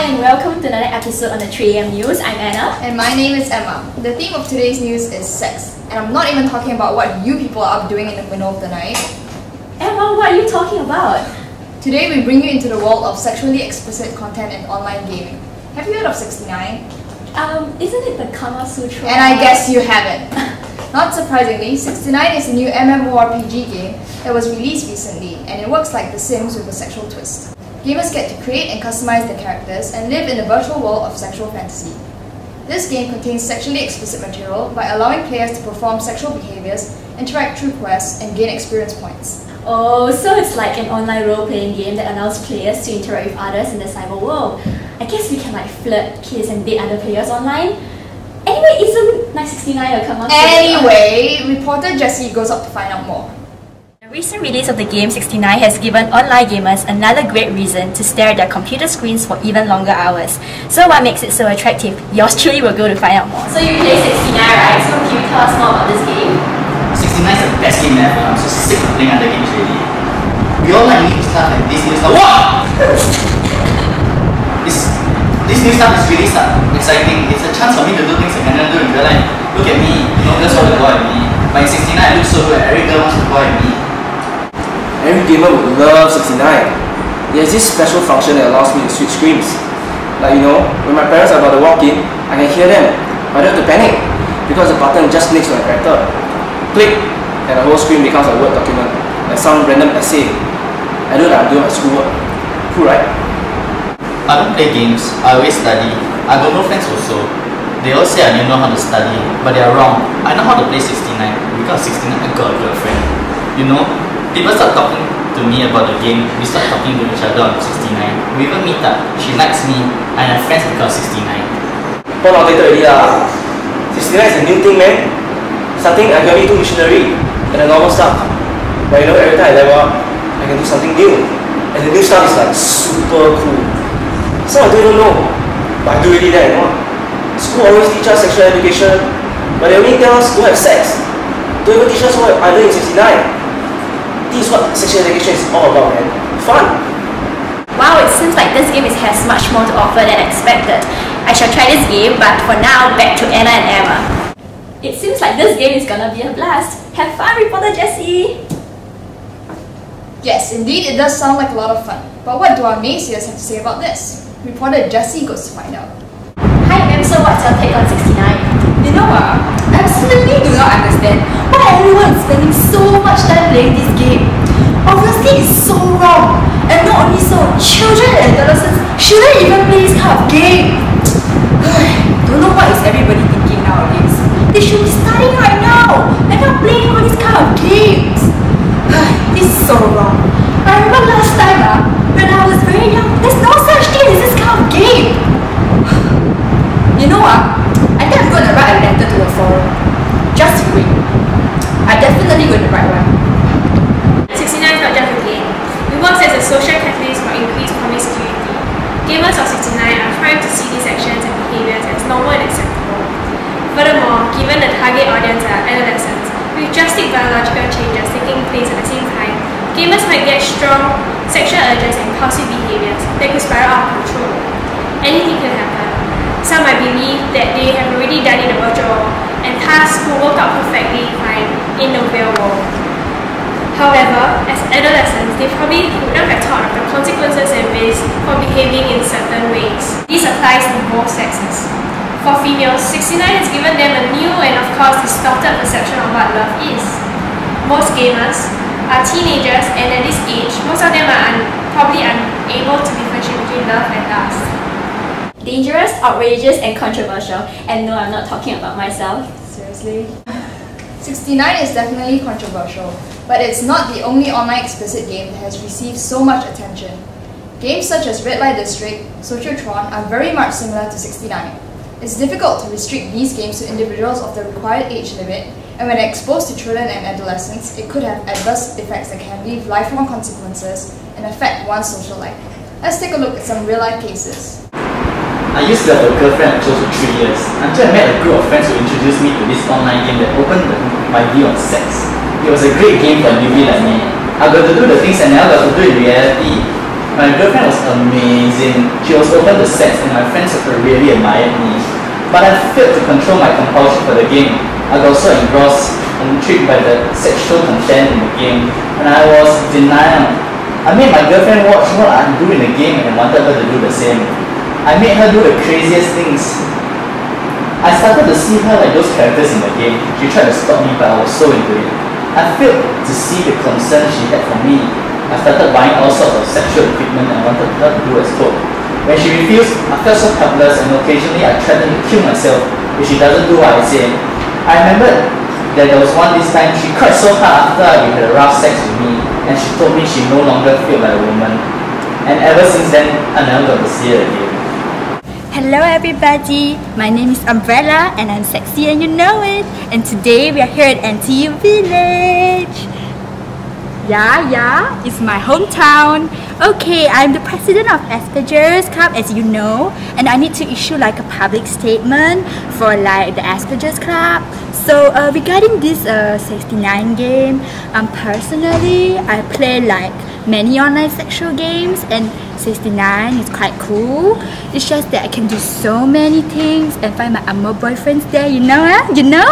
Hi and welcome to another episode on the 3am News. I'm Anna. And my name is Emma. The theme of today's news is sex. And I'm not even talking about what you people are up doing in the middle of the night. Emma, what are you talking about? Today we bring you into the world of sexually explicit content and online gaming. Have you heard of 69? Isn't it the Kama Sutra? And I guess you haven't. Not surprisingly, 69 is a new MMORPG game that was released recently, and it works like The Sims with a sexual twist. Gamers get to create and customize their characters and live in a virtual world of sexual fantasy. This game contains sexually explicit material by allowing players to perform sexual behaviors, interact through quests, and gain experience points. Oh, so it's like an online role-playing game that allows players to interact with others in the cyber world. I guess we can like flirt, kiss, and date other players online. Anyway, isn't 969 a Kama Sutra? Anyway, reporter Jessie goes up to find out more. The recent release of the game 69 has given online gamers another great reason to stare at their computer screens for even longer hours. So what makes it so attractive? Yours truly will go to find out more. So you play 69, right? So can you tell us more about this game? 69 is the best game ever. I'm so sick of playing other games already. We all like new stuff like this new stuff. What? This new stuff is really exciting. It's a chance for me to do things I cannot do in real life. Look at me, girls want to go at me. But in 69 I look so good, every girl wants to go at me. Every gamer would love 69. There's this special function that allows me to switch screens. Like when my parents are about to walk in, I can hear them. I don't have to panic because the button just next to my character. Click, and the whole screen becomes a Word document, like some random essay. I know that I'm doing my schoolwork. Cool, right? I don't play games, I always study. I got no friends also. They all say I didn't know how to study, but they are wrong. I know how to play 69. Because 69 I got a girlfriend. People start talking to me about the game, we start talking to each other on 69. We even meet up, she likes me, and I'm friends because 69. Born outdated already lah. 69 is a new thing, man. Something I can only do missionary and the normal stuff. But every time I level up, I can do something new. And the new stuff is like super cool. So I don't even know, but I do really that, School always teach us sexual education, but they only tell us to have sex. Don't even teach us what I learned in 69. This is what sexual education is all about, man. Fun! Wow, it seems like this game has much more to offer than expected. I shall try this game, but for now, back to Anna and Emma. It seems like this game is gonna be a blast. Have fun, reporter Jessie! Yes, indeed, it does sound like a lot of fun. But what do our naysayers have to say about this? Reporter Jessie goes to find out. Hi Em, so what's your take on 69? You know what? I absolutely do not understand why everyone is spending so much time playing this game. Obviously, it's so wrong. And not only so, children and adolescents shouldn't even play this kind of game. Don't know what is everybody thinking nowadays. They should be studying right now and not playing all these kind of games. This is so wrong. I remember last time when I was very young, there's no such thing as this kind of game. You know what? I think I'm going to write a letter to the forum. Just wait. I'm definitely going to write one. 69 is not just a game. It works as a social catalyst for increased promiscuity. Gamers of 69 are primed to see these actions and behaviors as normal and acceptable. Furthermore, given the target audience are adolescents, with drastic biological changes taking place at the same time, gamers might get strong sexual urges and impulsive behaviors that could spiral out of control. Anything could happen. Some might believe that they have already done in the virtual world and tasks will work out perfectly fine in the real world. However, as adolescents, they probably would not have thought of the consequences and risks for behaving in certain ways. This applies to both sexes. For females, 69 has given them a new and of course distorted perception of what love is. Most gamers are teenagers, and at this age, most of them are probably unable to differentiate between love and lust. Dangerous, outrageous, and controversial. And no, I'm not talking about myself. Seriously? 69 is definitely controversial, but it's not the only online explicit game that has received so much attention. Games such as Red Light District, Sociotron are very much similar to 69. It's difficult to restrict these games to individuals of the required age limit, and when exposed to children and adolescents, it could have adverse effects that can leave lifelong consequences and affect one's social life. Let's take a look at some real-life cases. I used to have a girlfriend for close to 3 years, until I met a group of friends who introduced me to this online game that opened my view on sex. It was a great game for a newbie like me. I got to do the things I never got to do in reality. My girlfriend was amazing. She was open to sex and my friends really admired me. But I failed to control my compulsion for the game. I got so engrossed and intrigued by the sexual content in the game, and I was in denial. I made my girlfriend watch what I do in the game and wanted her to do the same. I made her do the craziest things. I started to see her like those characters in the game. She tried to stop me, but I was so into it. I failed to see the concern she had for me. I started buying all sorts of sexual equipment and wanted her to do as told. When she refused, I felt so helpless and occasionally I threatened to kill myself if she doesn't do what I say. I remembered that there was this time she cried so hard after we had a rough sex with me, and she told me she no longer felt like a woman. And ever since then, I never got to see her again. Hello everybody, my name is Umbrella and I'm sexy and you know it. And today we are here at NTU Village. Yeah, it's my hometown. Okay, I'm the president of Asperger's Club, as you know, and I need to issue like a public statement for like the Asperger's Club. So regarding this 69 game, personally I play like many online sexual games, and 69 is quite cool. It's just that I can do so many things and find my Amo boyfriends there, you know, you know?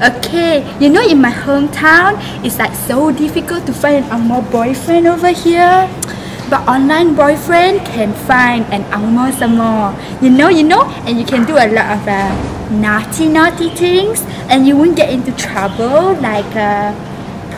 Okay, you know, in my hometown, it's like so difficult to find an Amo boyfriend over here. But online boyfriend can find an Amo some more. You know, and you can do a lot of naughty things, and you won't get into trouble like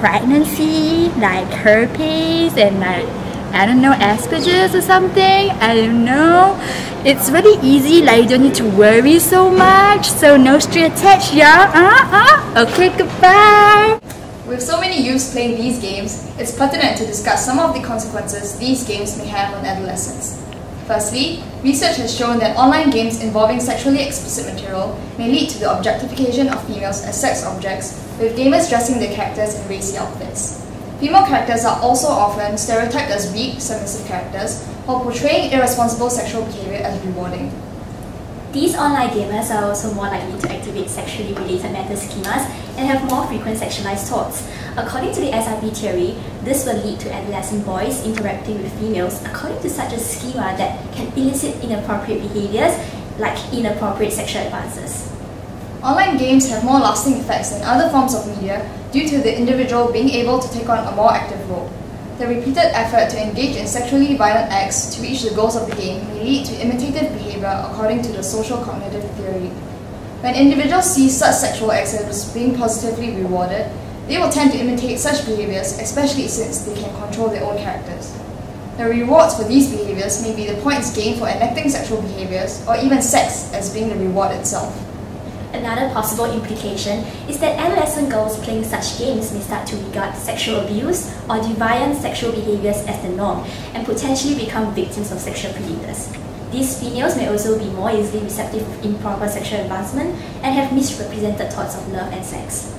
pregnancy, like herpes, and like, I don't know, Asperger's or something. I don't know. It's really easy, like you don't need to worry so much. So no string attached, y'all. Okay, goodbye. With so many youths playing these games, it's pertinent to discuss some of the consequences these games may have on adolescents. Firstly, research has shown that online games involving sexually explicit material may lead to the objectification of females as sex objects, with gamers dressing their characters in racy outfits. Female characters are also often stereotyped as weak, submissive characters, while portraying irresponsible sexual behavior as rewarding. These online gamers are also more likely to activate sexually related mental schemas and have more frequent sexualized thoughts. According to the SIP theory, this will lead to adolescent boys interacting with females according to such a schema that can elicit inappropriate behaviors like inappropriate sexual advances. Online games have more lasting effects than other forms of media due to the individual being able to take on a more active role. The repeated effort to engage in sexually violent acts to reach the goals of the game may lead to imitative behavior according to the social cognitive theory. When individuals see such sexual acts as being positively rewarded, they will tend to imitate such behaviors, especially since they can control their own characters. The rewards for these behaviors may be the points gained for enacting sexual behaviors, or even sex as being the reward itself. Another possible implication is that adolescent girls playing such games may start to regard sexual abuse or deviant sexual behaviors as the norm and potentially become victims of sexual predators. These females may also be more easily receptive of improper sexual advancement and have misrepresented thoughts of love and sex.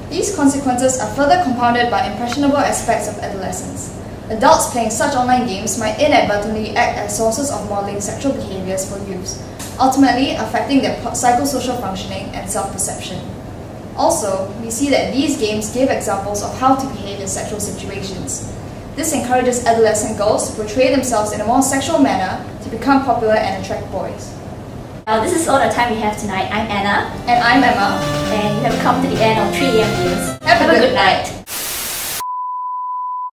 These consequences are further compounded by impressionable aspects of adolescence. Adults playing such online games might inadvertently act as sources of modeling sexual behaviors for youths, ultimately affecting their psychosocial functioning and self-perception. Also, we see that these games give examples of how to behave in sexual situations. This encourages adolescent girls to portray themselves in a more sexual manner to become popular and attract boys. Now, this is all the time we have tonight. I'm Anna. And I'm Emma. And you have come to the end of 3 AM News. Have a good night.